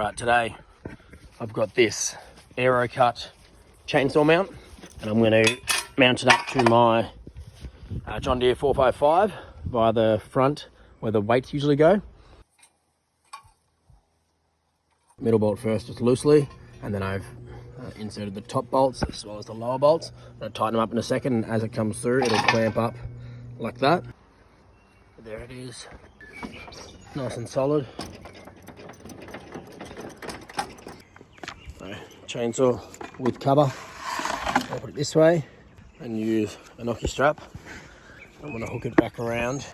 Right, today I've got this aero cut chainsaw mount, and I'm going to mount it up to my Johndeere 455 via the front where the weights usually go. Middle bolt first, just loosely, and then I've inserted the top bolts as well as the lower bolts. I'm going to tighten them up in a second, and as it comes through it'll clamp up like that. There it is, nice and solid. So, chainsaw with cover, I'll put it this way and use a knocky strap. I'm going to hook it back around